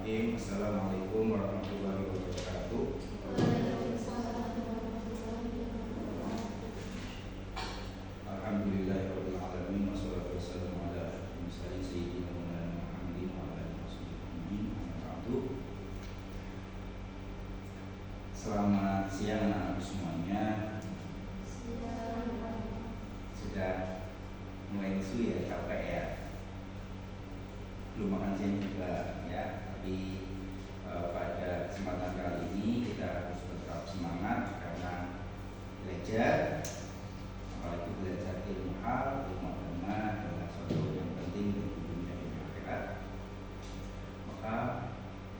Bismillahirrahmanirrahim. Assalamualaikum warahmatullahi wabarakatuh. Alhamdulillahirabbil alamin wassalatu wassalamu ala asyrofil sayyidina wa maulana Muhammadin wa ala alihi wasallam. Amma ba'du. Selamat siang anak-anak semuanya. Sudah mulai lesu ya, capek ya. Belum makan siang juga ya, tapi pada kesempatan kali ini kita harus tetap semangat karena belajar, apalagi belajar ilmu hal, ilmu agama adalah suatu yang penting untuk dunia dan akhirat. Maka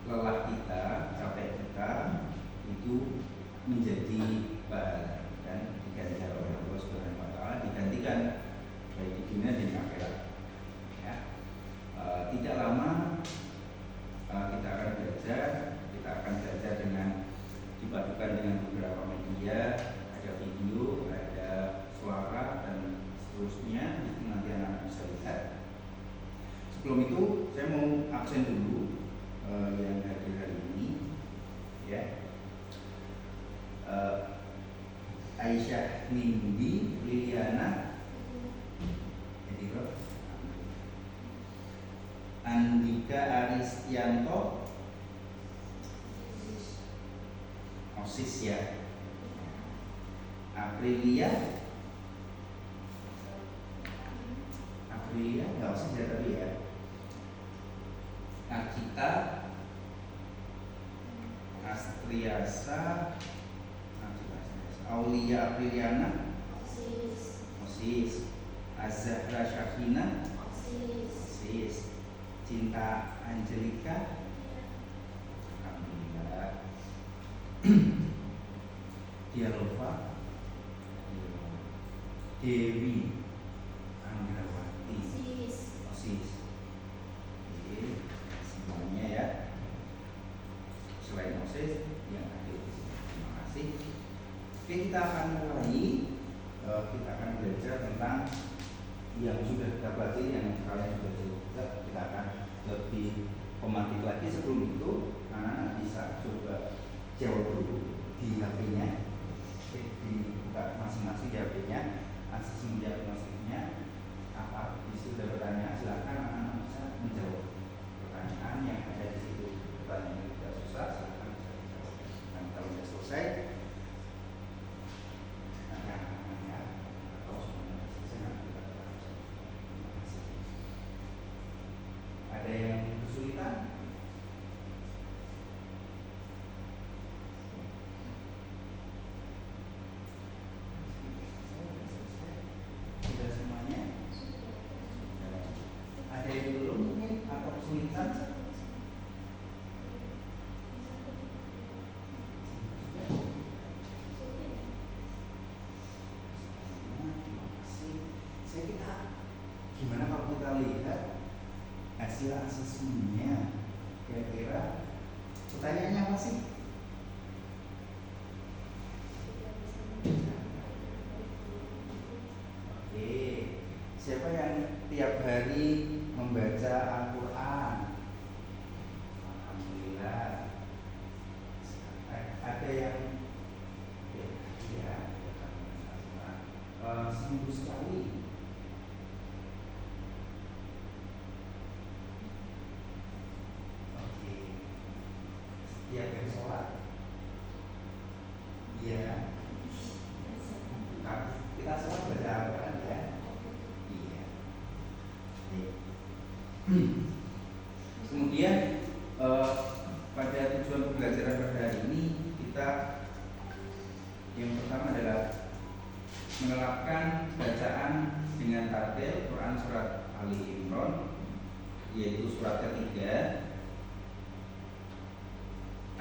lelah kita, capek kita itu menjadi pahala dan diganjar oleh Allah Subhanahu wa taala, digantikan baik di dunia dan akhirat. Tidak lama kita akan belajar dengan dipadukan dengan beberapa media, ada video, ada suara dan seterusnya. Itu nanti anak bisa lihat. Sebelum itu saya mau absen dulu yang hadir hari ini, ya. Aisyah Nindi Liliana, Andika Aristianto, OSIS ya. Aprilia nggak OSIS ya tadi ya. Akita Astriasa, Aulia Apriliana, OSIS. Azahra Syahina, OSIS. Cinta Angelika, alhamdulillah. Dialova, Dewi Anggrawati, OSIS. Oke, semuanya ya. Selain OSIS yang hadir di sini, terima kasih. Oke, kita akan mulai. Kita akan belajar tentang yang sudah kita pelajari, yang kalian sudah juga. Kita akan lebih pematik lagi. Sebelum itu, anak bisa coba jawab dulu di HP-nya. Dibuka masing-masing di HP-nya. Asesmen diagnostiknya apa? Di situ ada pertanyaan. Silakan anak-anak bisa menjawab pertanyaan yang ada di situ. Pertanyaan yang tidak susah, silakan bisa dijawab. Dan kalau sudah selesai, ada yang kesulitan? Sudah semuanya? Ada yang belum mungkin atau kesulitan? Saya kira gimana kalau kita lihat hasil asesmennya, kira-kira pertanyaannya apa sih? Oke, siapa yang tiap hari membaca Al-Quran? Alhamdulillah. Ada yang seminggu sekali. Tiap hari sholat, iya. Kita sholat baca Al-Quran ya, iya. Kemudian pada tujuan pembelajaran pada hari ini kita yang pertama adalah menerapkan bacaan dengan tartil Quran surat Ali Imran, yaitu surat ketiga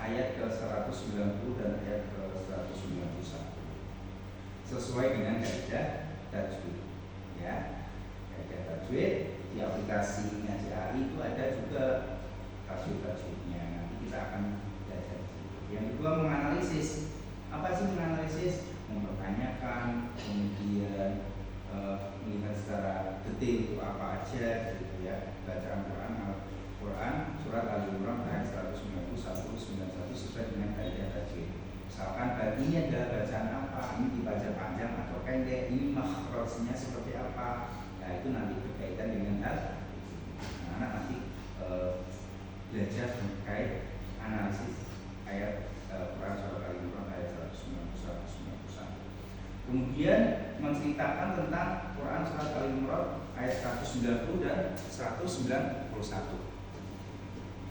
ayat ke-190 dan ayat ke-191 sesuai dengan kaidah tajwid ya. Kaidah tajwid di aplikasi Ngaji AI itu ada juga tajwid-tajwidnya. Nanti kita akan belajar di situ. Yang kedua, menganalisis. Apa sih menganalisis? Mempertanyakan, kemudian melihat secara detail itu apa aja gitu ya, bacaan Quran surat Al-Imran ayat 191 91 sesuai dengan kaidah tajwid. Misalkan ini adalah bacaan apa, ini dibaca panjang atau pendek, ini makhrajnya seperti apa. Nah itu nanti berkaitan dengan hal anak nanti belajar terkait analisis ayat Quran surat Al-Imran ayat 191. Kemudian menceritakan tentang Quran surat Al-Imran ayat 190 dan 191.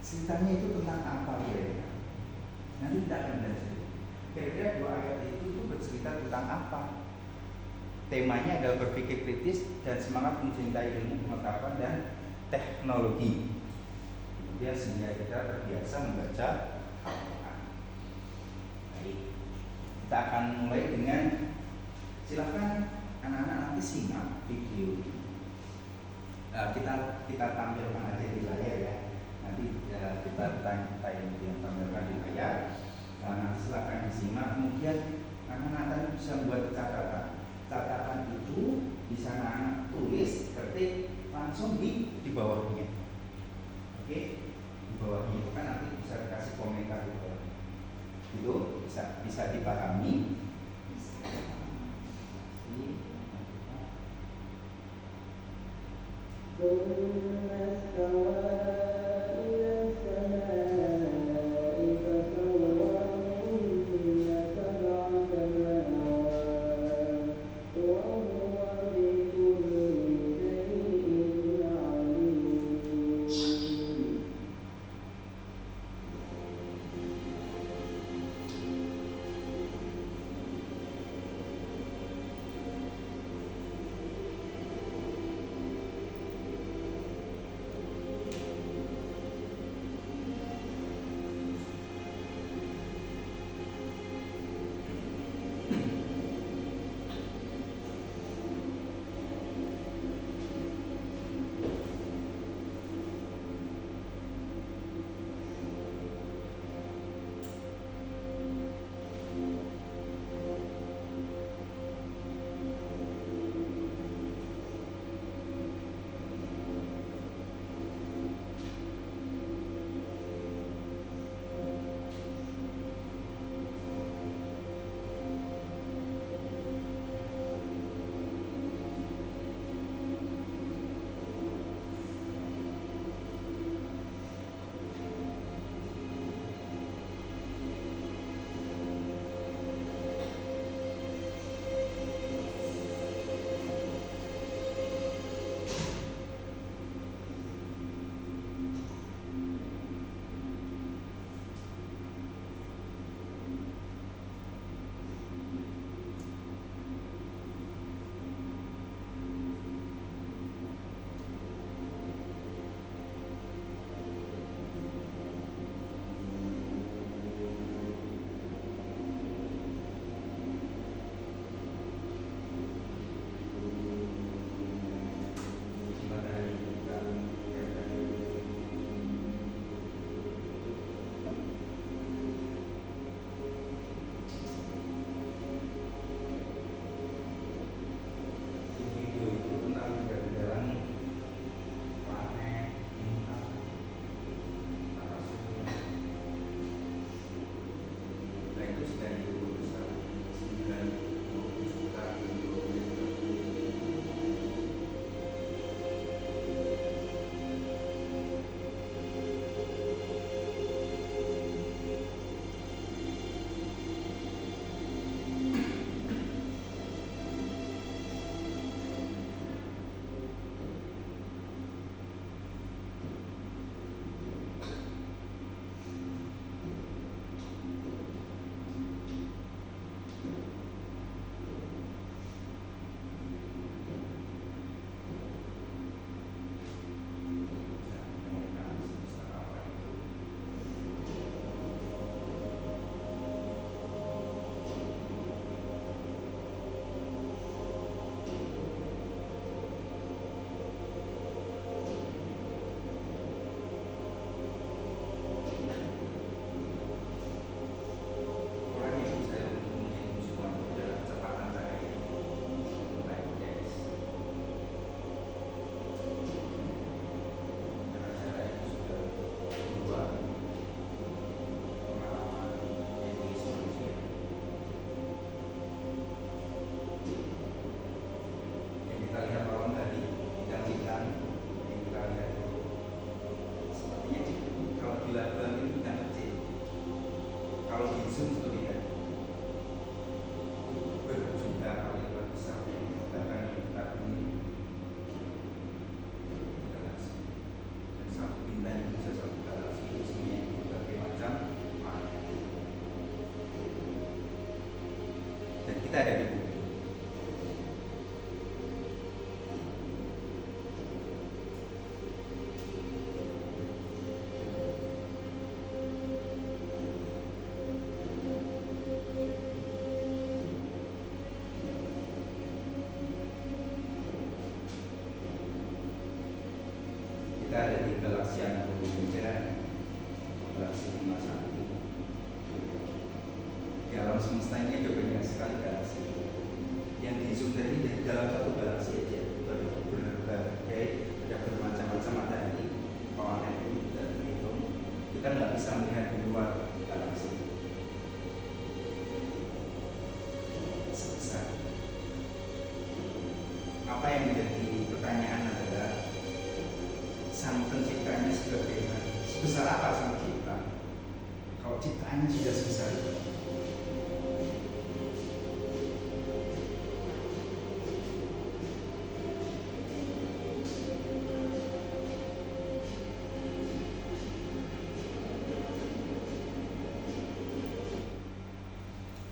Ceritanya itu tentang apa ya? Nanti kita akan belajar. Kira-kira dua ayat itu bercerita tentang apa? Temanya adalah berpikir kritis dan semangat mencintai ilmu pengetahuan dan teknologi. Kemudian sehingga kita terbiasa membaca Al-Quran. Baik, kita akan mulai dengan, silakan anak-anak nanti simak video ini. Kita tampilkan aja di layar ya. Nanti kita tampilkan di layar. Nah, silakan disimak. Kemudian anak-anak bisa buat catatan. Catatan itu bisa anak tulis, ketik langsung di bawahnya. Oke, di bawahnya itu kan nanti bisa dikasih komentar di bawah. Itu bisa dipahami. kita ada di galaksi yang berbeda, galaksi Bima Sakti. Di alam semesta ini ada banyak sekali galaksi. Yang di zoom tadi dari dalam satu galaksi aja itu ada berbagai, ada bermacam-macam matahari, planet itu kita terhitung. Kita nggak bisa melihat di luar galaksi sebesar. Apa yang menjadi pertanyaan adalah sang penciptanya sebesar apa sang cipta? Kalau ciptaannya sudah sebesar itu,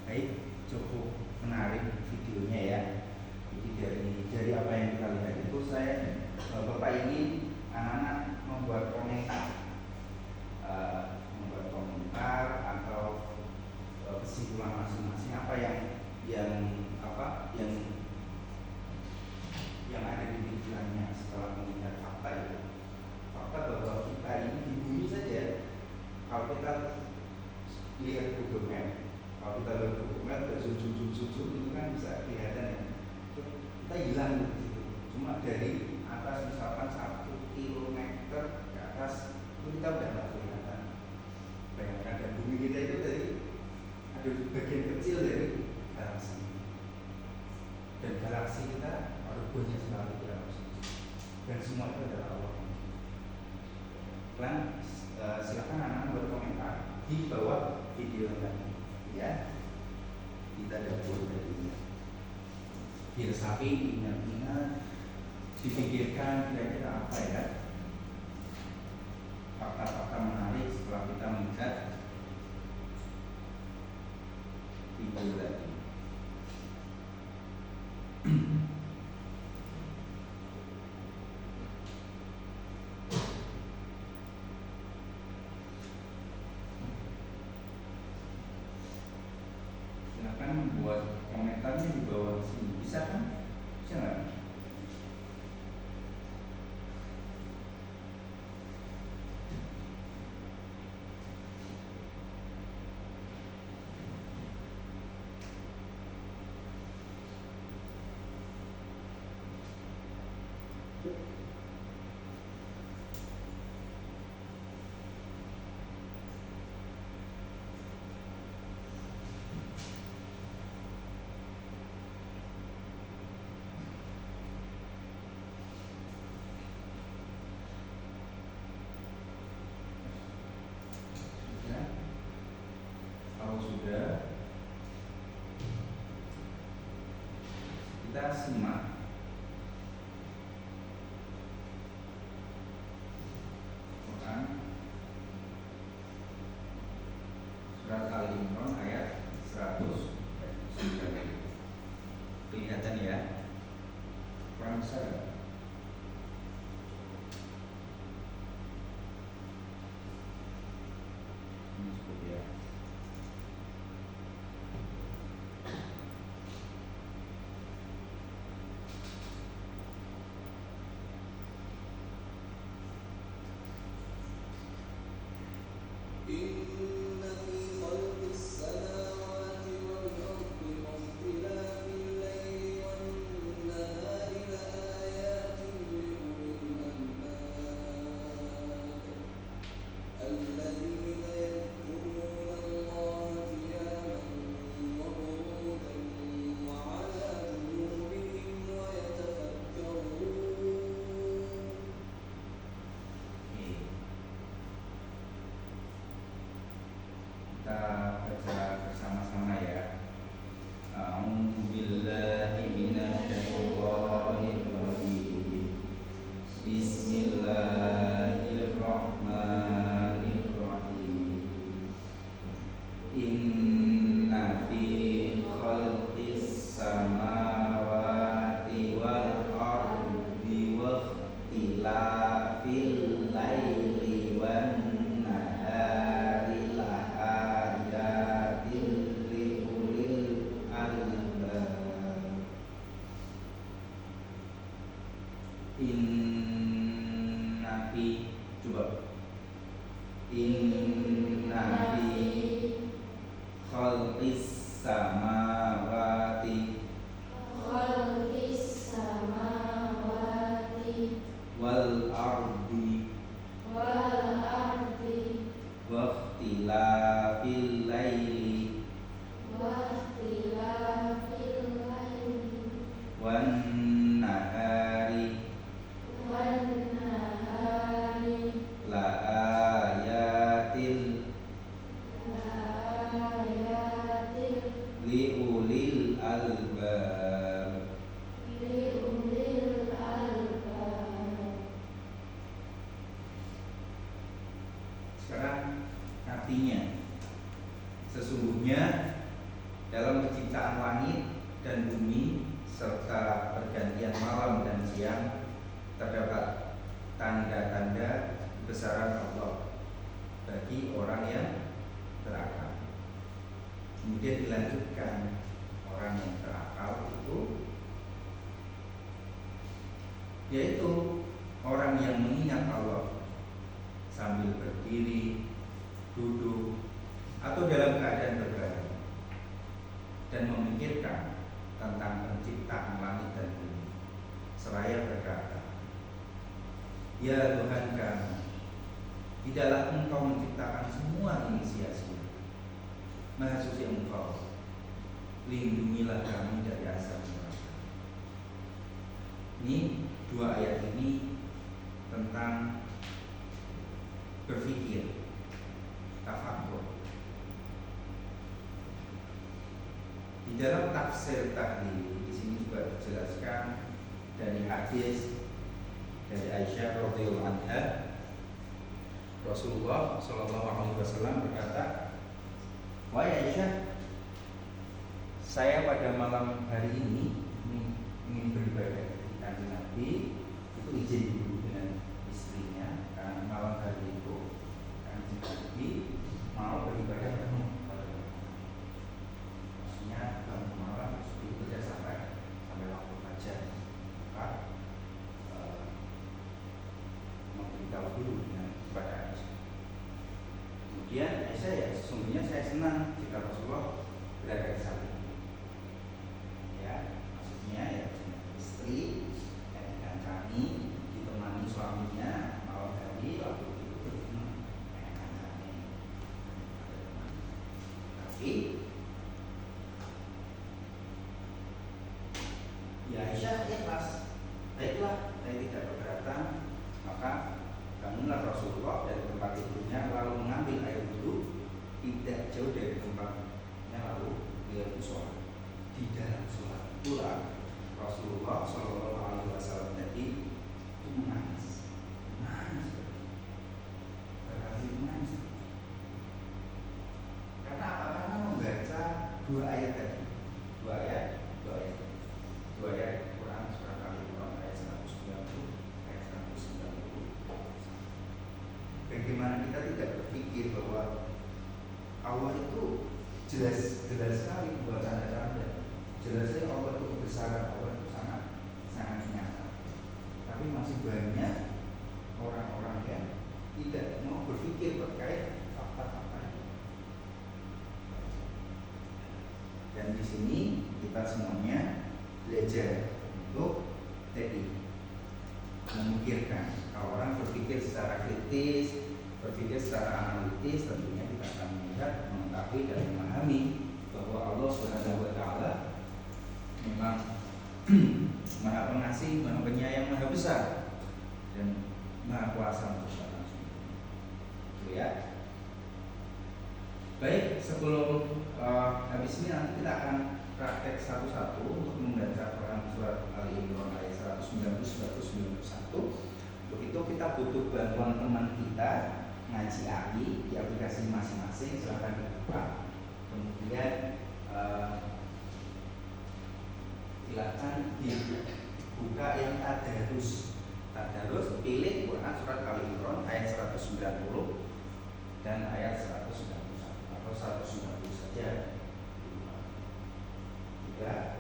baik, cukup menarik videonya ya. Jadi dari apa yang kita lihat itu, Bapak ingin anak-anak membuat komentar atau kesimpulan masing-masing apa yang ada di pikirannya setelah melihat fakta itu. Fakta bahwa kita ini di bumi saja, kalau kita lihat Google Map, kalau kita lihat Google Map zoom itu kan bisa kelihatan ya, kita hilang di situ. Cuma dari atas misalkan 1 kilometer ke atas itu kita udah nggak kelihatan. Bayangkan, dan bumi kita itu dari ada bagian kecil dari galaksi, dan galaksi kita ada banyak sekali galaksi, dan semua itu adalah Allah. Dan silakan anak berkomentar di bawah video tadi ya. Kita dapur dari filsafat, ingat-ingat, dipikirkan kira-kira apa ya fakta-fakta menarik setelah kita melihat video tadi. Silakan buat komentarnya di bawah sini, bisa kan? Bisa nggak? Kalau sudah, kita simak Quran surat Al-Imran ayat 109. Kelihatan ya? Kurang besar. Ini cukup ya. Coba. Inna fi khalqis samawati wal ardi wa ikhtilafil laili wan nahari la ayatil li ulil albab. Sekarang artinya, sesungguhnya dalam penciptaan langit dan bumi serta pergantian malam dan siang terdapat tanda-tanda kebesaran Allah bagi orang yang berakal. Kemudian dilanjutkan, orang yang berakal itu yaitu orang yang mengingat Allah sambil berdiri, duduk, atau dalam keadaan berbaring dan memikirkan tentang penciptaan langit dan bumi seraya berkata, ya Tuhan kami, tidaklah Engkau menciptakan semua ini sia-sia. Maha suci Engkau, lindungilah kami dari azab neraka. Ini dua ayat ini tentang berpikir, tafakkur. Di dalam tafsir tahlil di sini juga dijelaskan dari hadis dari Aisyah radhiyallahu anha, Rasulullah Shallallahu Alaihi Wasallam berkata, wahai Aisyah, saya pada malam hari ini ingin beribadah di kanjeng Nabi. Itu izin dulu dengan istrinya, karena malam hari itu kanjeng Nabi mau beribadah penuh. Maksudnya bangun malam beribadah sampai waktu fajar. Maka memberitahu dulu kepada Aisyah. Kemudian Aisyah, ya sesungguhnya saya senang jika Rasulullah berada di samping. Ya, maksudnya ya istri dan kami ditemani suaminya malam hari waktu itu tapi ya Aisyah ikhlas, baiklah, saya tidak keberatan. Maka bangunlah Rasulullah dari tempat tidurnya lalu mengambil air wudhu tidak jauh dari tempatnya, lalu beliau sholat. Di dalam sholat pula Rasulullah Shallallahu Alaihi Wasallam tadi itu menangis, menangis. Karena apa? Karena membaca dua ayat tadi, dua ayat Quran surat Al-Imran ayat 190, ayat 190. Bagaimana kita tidak berpikir bahwa Allah itu jelas sekali buat canda-canda. Jelasnya Allah itu kebesaran Allah itu sangat nyata. Tapi masih banyak orang-orang yang tidak mau berpikir terkait fakta-fakta. Dan di sini kita semuanya belajar untuk memikirkan. Kalau orang berpikir secara kritis, berpikir secara analitis, tentunya kita akan melihat, mengetahui dan memahami bahwa Allah Subhanahu wa Ta'ala memang Maha Pengasih, Maha Penyayang, Maha Besar dan Maha Kuasa untuk segala sesuatu. Itu ya. Baik, sebelum habis ini nanti kita akan praktek satu-satu untuk membaca Quran surat Al-Imran ayat 190-191. Untuk itu kita butuh bantuan teman kita ngaji AI di aplikasi masing-masing. Silahkan dibuka. Kemudian silakan dibuka yang tadarus. Pilih Quran surat Al-Imran ayat 190 dan ayat 191 atau 190 saja. Tiga.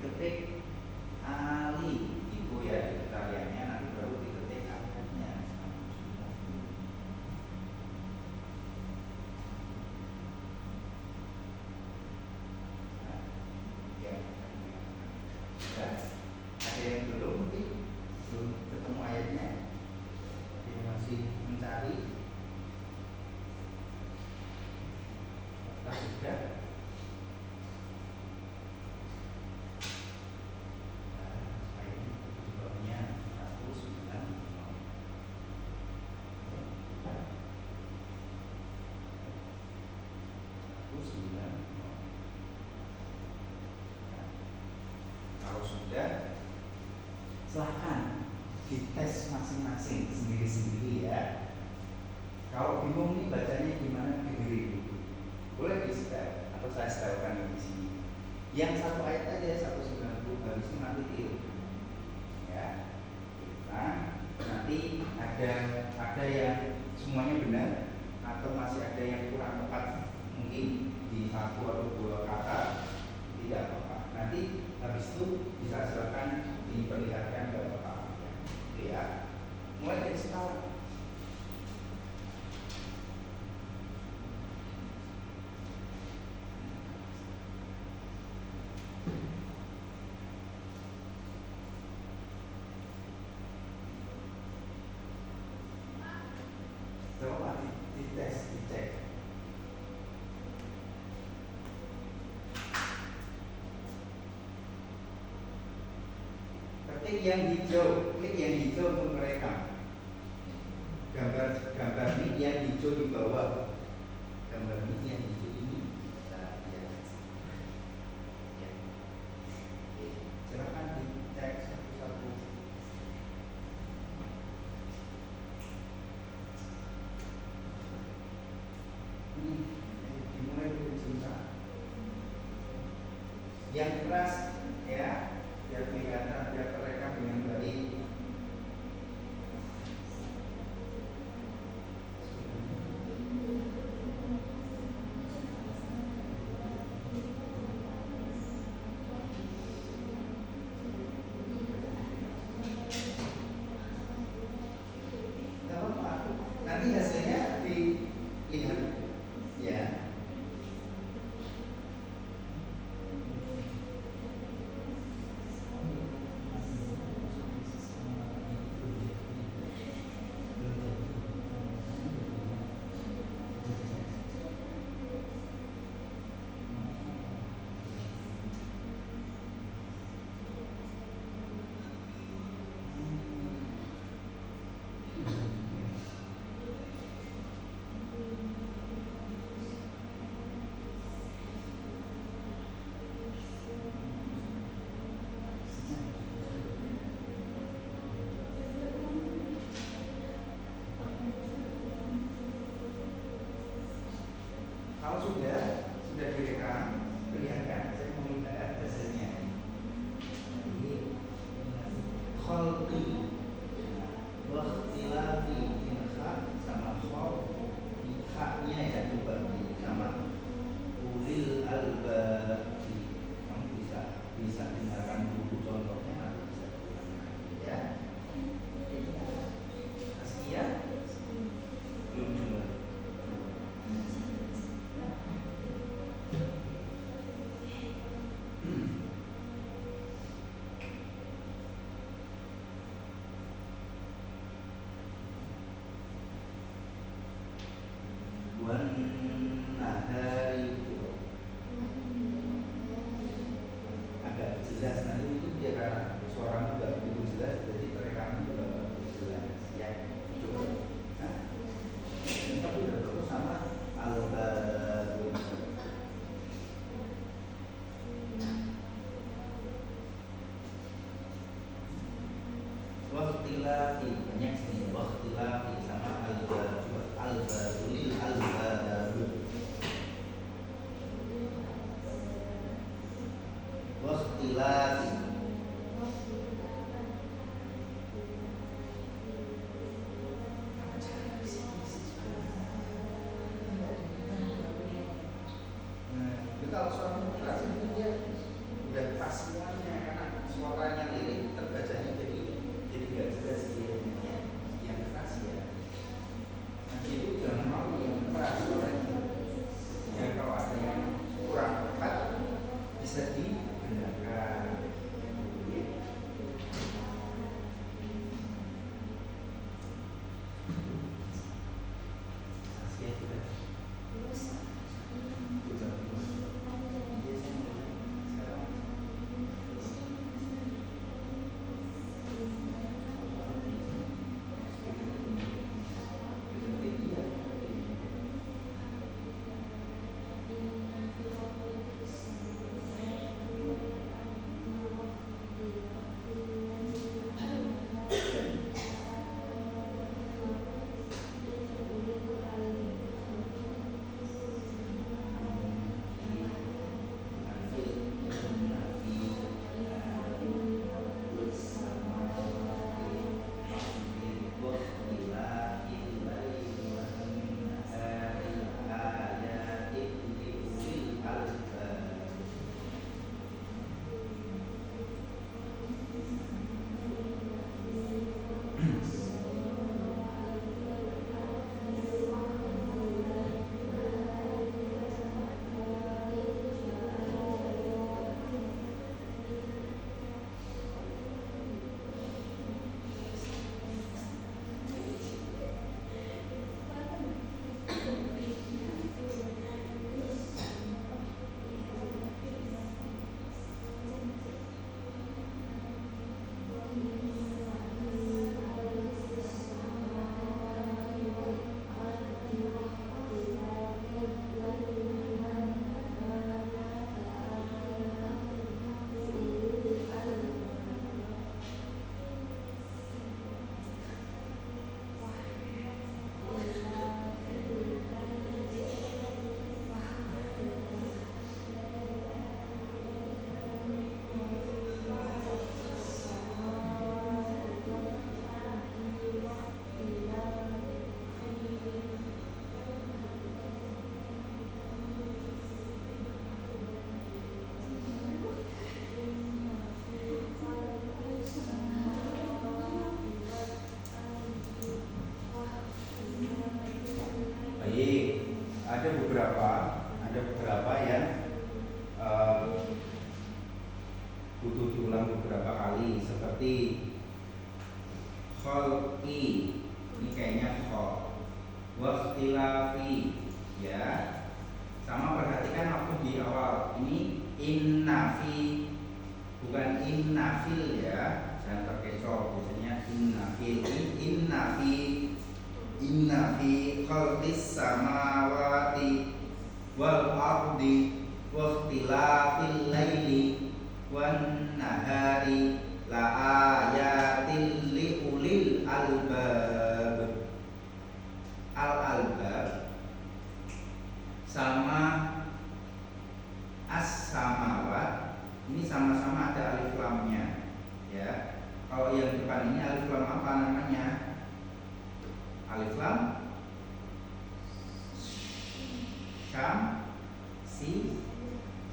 diketik Ali itu ya di tariannya, nanti baru diketik akadnya. Ya. Nah, ada yang belum mungkin belum ketemu ayatnya, dia masih mencari. Sudah. Kalau sudah, silahkan dites masing-masing sendiri-sendiri ya. Kalau bingung nih bacanya gimana, dengerin dulu. Boleh di setel atau saya setelkan di sini. Yang satu ayat aja 190, habis itu nanti tiru. Ya. Nah, nanti ada yang semuanya benar atau masih ada yang kurang tepat, mungkin di satu atau dua kata, tidak apa-apa. Nanti habis itu bisa silakan diperlihatkan ke Bapak. Ya. Mulai dari sekarang. Coba dites, dicek. Ketik yang hijau, klik yang hijau untuk merekam. Gambar mic yang hijau di bawah. Gambar mic yang hijau ini. Nah, ya. Ya. Oke, silakan dicek satu-satu. Dimulai dari cinta. Yang keras ya, biar kelihatan, biar terekam dengan baik. Nanti hasilnya dilihat ya. Kalau sudah direkam, perlihatkan. Saya mau lihat hasilnya. Ini khalqi wa ikhtilafi inha sama khaw haknya ya, coba sama ulil albab. Kamu bisa dengarkan dulu contohnya, nanti bisa dengarkan ya. Askia belum coba. Wan nahari agak jelas, nanti itu biar suara juga begitu jelas, jadi perekaman juga begitu jelas ya. Coba. Nah, ini tapi udah terus sama al-badun. Waktilafi banyak sini, waktilafi sama al-badun, al-badulil al-badun. Waktilafi kalau suara keras itu dia udah pas semuanya karena suaranya lirik terbacanya jadi nggak jelas dia yang keras ya. Nanti itu jangan mau yang keras suaranya. Ya kalau ada yang kurang tepat bisa dibenarkan. Ada beberapa yang butuh diulang beberapa kali seperti khalqi, ini kayaknya kho, wakhtilafi, ya. Sama perhatikan waktu di awal ini innafi, bukan innafil ya, jangan terkecoh. Biasanya innafil, innafi khalqis samawati wal ardi wa ikhtilafil laili wan nahari la ayatin li ulil albab. Al-albab sama as-samawat ini sama-sama ada alif lamnya, ya. Kalau yang depan ini alif lam apa namanya? Alif lam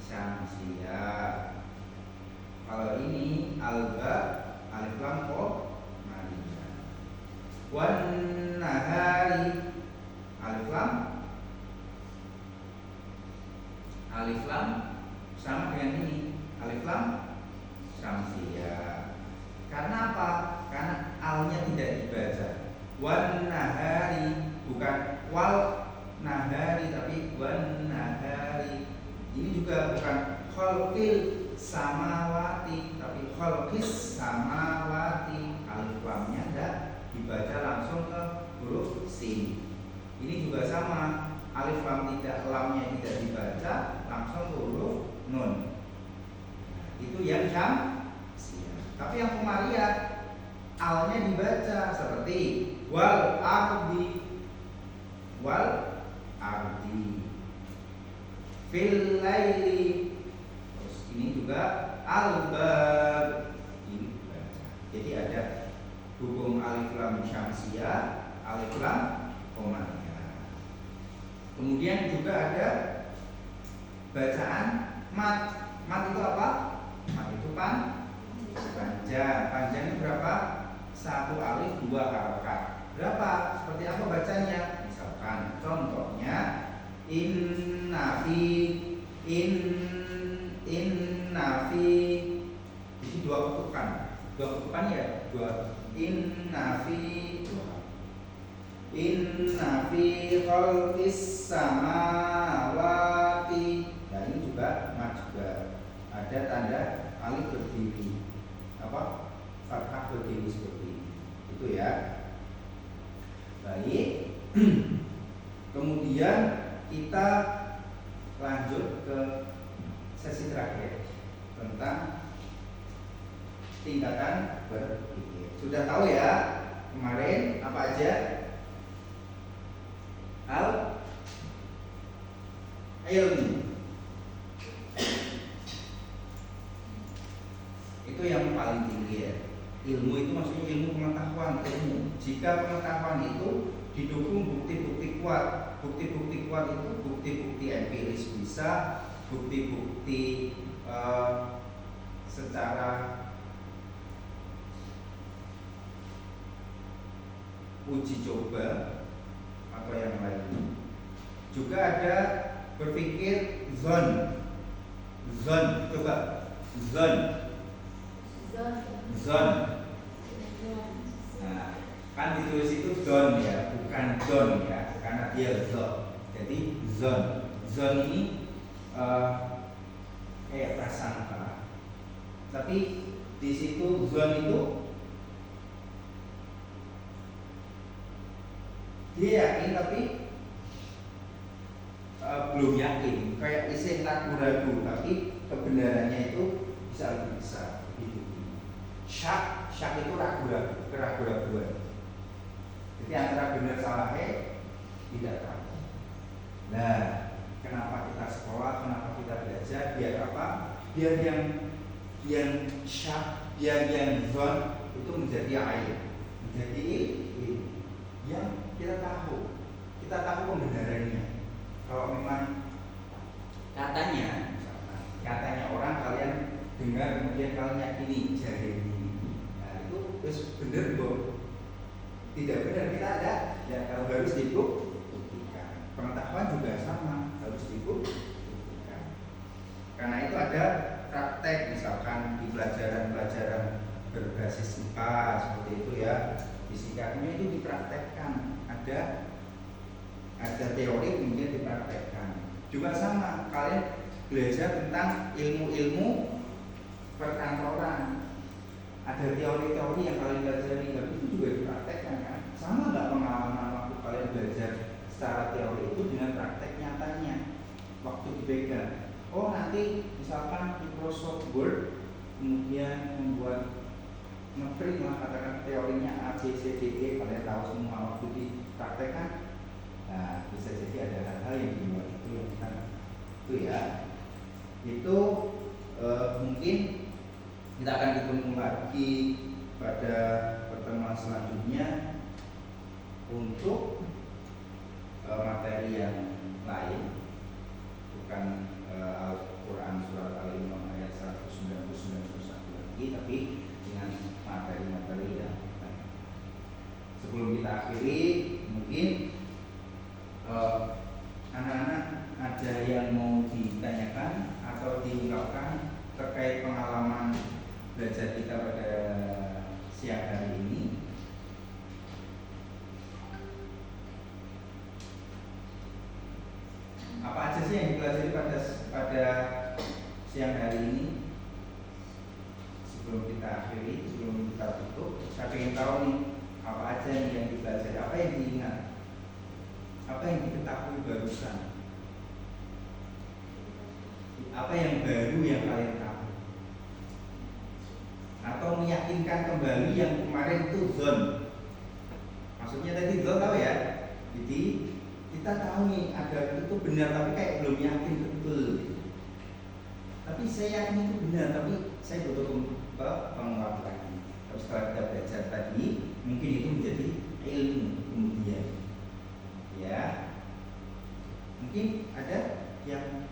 syamsiyah. Kalau ini albab alif lam qamariyah. Wan nahari alif lam sama dengan ini alif lam syamsiyah. Karena apa? Karena alnya tidak dibaca. Wan nahari, bukan wal nahari tapi wan nahari. Ini juga bukan khalqil samawati tapi khalqis samawati. Alif lamnya tidak dibaca langsung ke huruf sin. Ini juga sama, alif lam lamnya tidak dibaca langsung ke huruf nun. Itu yang syamsiyah. Tapi yang qamariyah alnya dibaca seperti wal ardi fil laili. Terus ini juga albab ini dibaca. Jadi ada hukum alif lam syamsiyah, alif lam qamariyah. Kemudian juga ada bacaan mat. Mat itu apa? depan panjang. Panjangnya berapa? 1 alif 2 harokat. Berapa? Seperti apa bacanya? Misalkan contohnya inna fi ini 2 ketukan. 2 ketukan ya? 2 inna fi khalqis samawati. Nah ini juga ada tanda alif berdiri, fathah berdiri seperti ini. Itu ya. Baik. Kemudian kita lanjut ke sesi terakhir tentang tingkatan berpikir. Sudah tahu ya kemarin apa aja? Ilmu. Itu yang paling tinggi ya. Ilmu itu maksudnya ilmu pengetahuan, ilmu. Jika pengetahuan itu didukung bukti-bukti kuat. Bukti-bukti kuat itu bukti-bukti empiris bisa, bukti-bukti secara uji coba atau yang lain. Juga ada berpikir zon. Coba zon. Nah, kan ditulis itu don ya, bukan don ya, karena dia zon. Jadi zon ini kayak prasangka. Tapi di situ zon itu dia yakin tapi belum yakin, kayak isi ragu-ragu, tapi kebenarannya itu bisa lebih besar. Syak itu ragu-ragu, keraguan-raguan. Jadi antara benar salahnya tidak tahu. Nah, kenapa kita sekolah, kenapa kita belajar? Biar apa? Biar yang syak, biar yang zon itu menjadi air, menjadi ilmu yang kita tahu pembenarannya. Kalau memang katanya orang kalian dengar kemudian kalian yakini jahil ini, nah itu terus benar kok. Tidak benar kita ada ya, kalau harus dibuktikan. Pengetahuan juga sama, harus dibuktikan. Karena itu ada praktek, misalkan di pelajaran berbasis IPA seperti itu ya, fisikanya itu dipraktekkan. Ada teori kemudian dipraktekkan. Juga sama, kalian belajar tentang ilmu-ilmu perkantoran. Ada teori-teori yang kalian pelajari, tapi itu juga dipraktekkan kan? Sama nggak pengalaman waktu kalian belajar secara teori itu dengan praktek nyatanya waktu dipegang? Oh nanti misalkan Microsoft Word kemudian membuat ngeprint lah katakan teorinya A B C D E, kalian tahu semua waktu dipraktekkan. Nah bisa jadi ada hal-hal yang di luar itu yang kita itu ya. Itu mungkin kita akan ketemu lagi pada pertemuan selanjutnya untuk materi yang lain, bukan Al-Quran surat Al-Imran ayat 199 lagi, tapi dengan materi-materi yang lain. Sebelum kita akhiri, mungkin anak-anak ada yang mau ditanyakan atau diungkapkan terkait pengalaman belajar kita pada siang hari ini. Apa aja sih yang dipelajari pada siang hari ini? Sebelum kita akhiri, sebelum kita tutup, saya ingin tahu nih apa aja nih yang dipelajari, apa yang diingat, apa yang diketahui barusan, apa yang baru yang kalian tahu, atau meyakinkan kembali yang kemarin itu zon. Maksudnya tadi zon tahu ya, jadi kita tahu nih ada itu benar tapi kayak belum yakin betul. Tapi saya yakin itu benar, tapi saya butuh penguat lagi. Terus setelah kita belajar tadi, mungkin itu menjadi ilmu kemudian. Ya, mungkin ada yang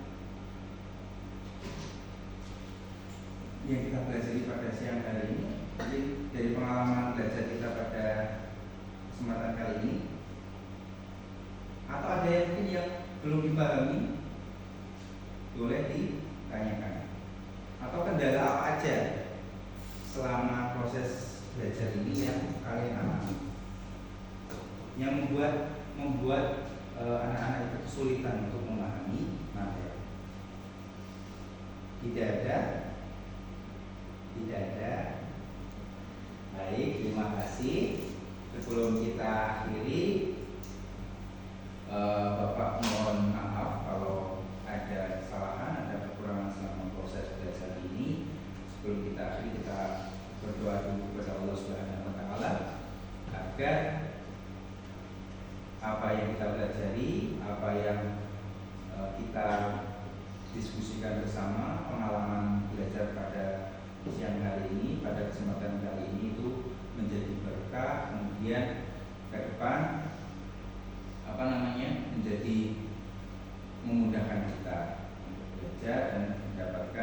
yang kita pelajari pada siang hari ini? Jadi dari pengalaman belajar kita pada kesempatan kali ini, atau ada yang mungkin yang belum dipahami, boleh ditanyakan. Atau kendala apa aja selama proses belajar ini yang kalian alami, yang membuat anak-anak itu kesulitan untuk memahami materi? Tidak ada. Baik, terima kasih. Sebelum kita akhiri, Bapak mohon maaf kalau ada kesalahan, ada kekurangan selama proses belajar ini. Sebelum kita akhiri, kita berdoa dulu kepada Allah Subhanahu wa Ta'ala agar apa yang kita pelajari, apa yang kita diskusikan bersama, pengalaman belajar pada siang hari ini, pada kesempatan kali ini itu menjadi berkah, kemudian ke depan menjadi memudahkan kita untuk belajar dan